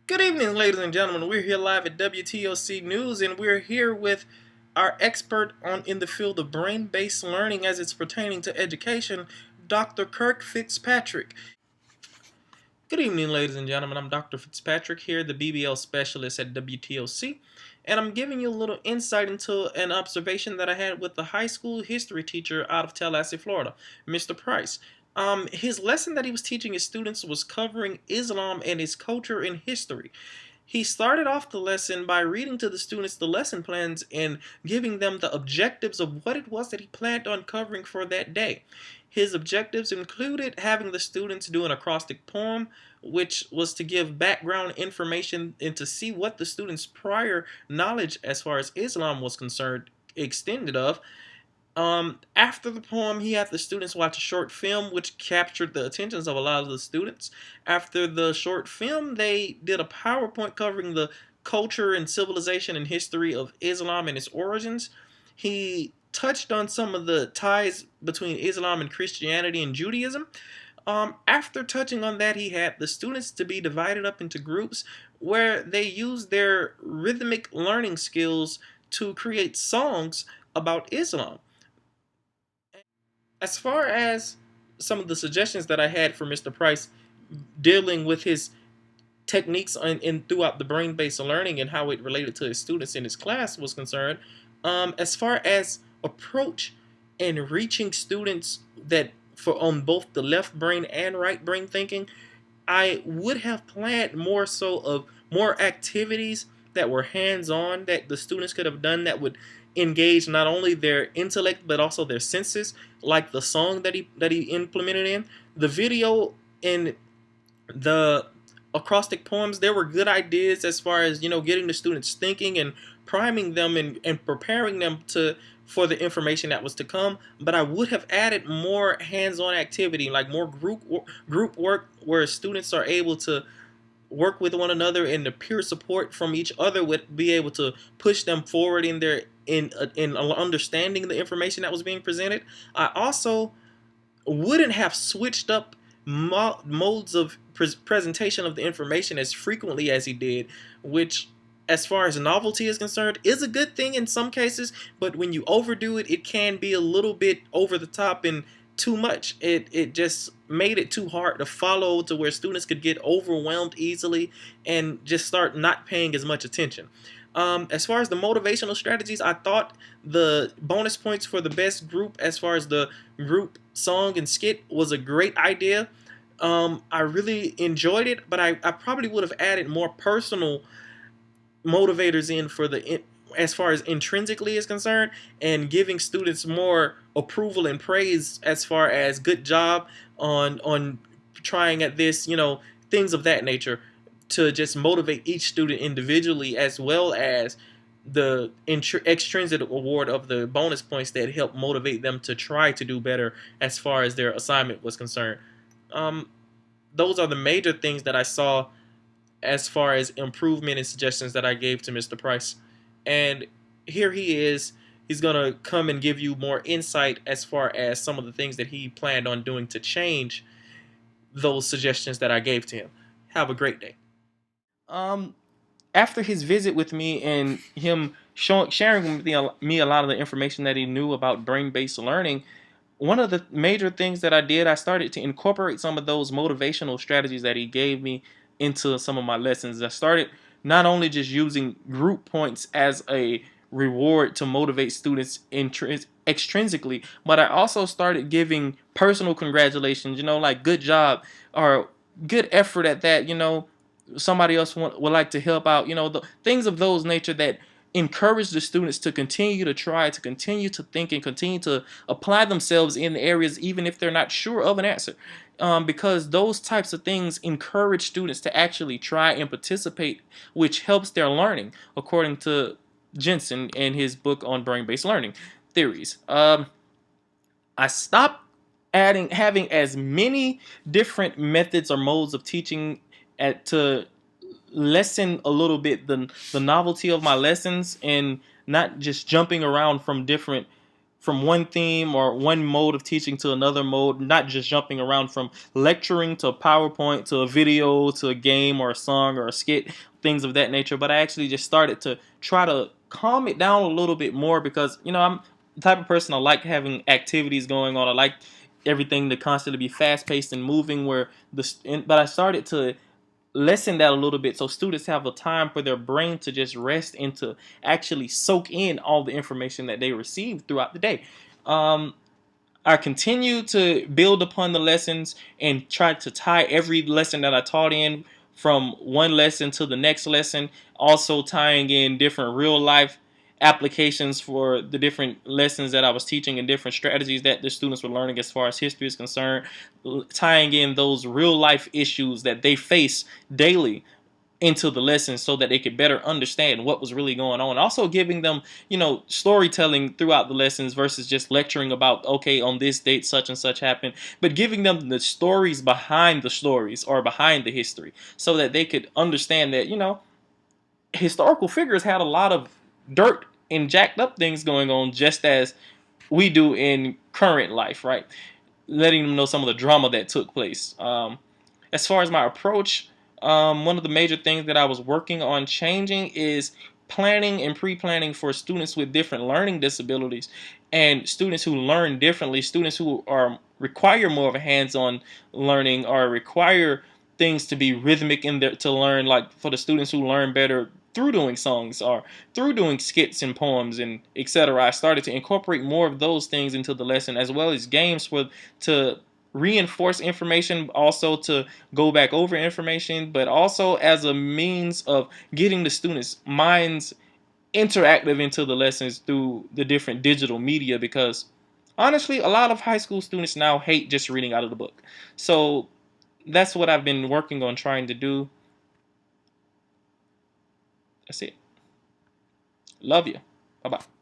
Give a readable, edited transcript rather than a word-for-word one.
Good evening, ladies and gentlemen. We're here live at WTOC News, and we're here with our expert in the field of brain-based learning as it's pertaining to education, Dr. Kirk Fitzpatrick. Good evening, ladies and gentlemen. I'm Dr. Fitzpatrick here, the BBL specialist at WTOC, and I'm giving you a little insight into an observation that I had with the high school history teacher out of Tallahassee, Florida, Mr. Price. His lesson that he was teaching his students was covering Islam and its culture and history. He started off the lesson by reading to the students the lesson plans and giving them the objectives of what it was that he planned on covering for that day. His objectives included having the students do an acrostic poem, which was to give background information and to see what the students' prior knowledge as far as Islam was concerned extended of. After the poem, he had the students watch a short film which captured the attentions of a lot of the students. After the short film, they did a PowerPoint covering the culture and civilization and history of Islam and its origins. He touched on some of the ties between Islam and Christianity and Judaism. After touching on that, he had the students to be divided up into groups where they used their rhythmic learning skills to create songs about Islam. As far as some of the suggestions that I had for Mr. Price dealing with his techniques throughout the brain-based learning and how it related to his students in his class was concerned, as far as approach and reaching students that for on both the left brain and right brain thinking, I would have planned more so of more activities that were hands-on that the students could have done that would engage not only their intellect but also their senses, like the song that he implemented in the video and the acrostic poems. There were good ideas as far as getting the students thinking and priming them and preparing them for the information that was to come. But I would have added more hands-on activity, like more group work where students are able to work with one another, and the peer support from each other would be able to push them forward in understanding the information that was being presented. I also wouldn't have switched up modes of presentation of the information as frequently as he did, which, as far as novelty is concerned, is a good thing in some cases, but when you overdo it, it can be a little bit over the top and too much. It just made it too hard to follow, to where students could get overwhelmed easily and just start not paying as much attention. As far as the motivational strategies, I thought the bonus points for the best group as far as the group song and skit was a great idea. I really enjoyed it, but I probably would have added more personal motivators in for as far as intrinsically is concerned, and giving students more approval and praise as far as good job on trying at this, things of that nature, to just motivate each student individually, as well as the extrinsic award of the bonus points that help motivate them to try to do better as far as their assignment was concerned. Those are the major things that I saw as far as improvement and suggestions that I gave to Mr. Price. And here he is. He's going to come and give you more insight as far as some of the things that he planned on doing to change those suggestions that I gave to him. Have a great day. After his visit with me and him sharing with me a lot of the information that he knew about brain-based learning, one of the major things that I did, I started to incorporate some of those motivational strategies that he gave me into some of my lessons. I started not only just using group points as a reward to motivate students extrinsically, but I also started giving personal congratulations, like good job or good effort at that, somebody else would like to help out, the things of those nature that encourage the students to continue to try, to continue to think, and continue to apply themselves in the areas even if they're not sure of an answer. Because those types of things encourage students to actually try and participate, which helps their learning, according to Jensen in his book on brain-based learning theories. I stopped having as many different methods or modes of teaching to lessen a little bit the novelty of my lessons, and not just jumping around from different from one theme or one mode of teaching to another mode, not just jumping around from lecturing to PowerPoint to a video to a game or a song or a skit, things of that nature. But I actually just started to try to calm it down a little bit more because, I'm the type of person, I like having activities going on. I like everything to constantly be fast paced and moving. But I started to lessen that a little bit so students have the time for their brain to just rest and to actually soak in all the information that they receive throughout the day. Um, I continue to build upon the lessons and try to tie every lesson that I taught in from one lesson to the next lesson, also tying in different real life applications for the different lessons that I was teaching and different strategies that the students were learning as far as history is concerned, tying in those real life issues that they face daily into the lesson so that they could better understand what was really going on. Also giving them, storytelling throughout the lessons versus just lecturing about, okay, on this date such and such happened, but giving them the stories behind the stories or behind the history so that they could understand that, historical figures had a lot of dirt and jacked up things going on just as we do in current life, right? Letting them know some of the drama that took place. As far as my approach, one of the major things that I was working on changing is planning and pre-planning for students with different learning disabilities and students who learn differently, students who require more of a hands-on learning or require things to be rhythmic in there to learn, like for the students who learn better through doing songs or through doing skits and poems and etc. I started to incorporate more of those things into the lesson as well as games to reinforce information, also to go back over information, but also as a means of getting the students' minds interactive into the lessons through the different digital media because honestly, a lot of high school students now hate just reading out of the book. So that's what I've been working on trying to do. That's it. Love you. Bye bye.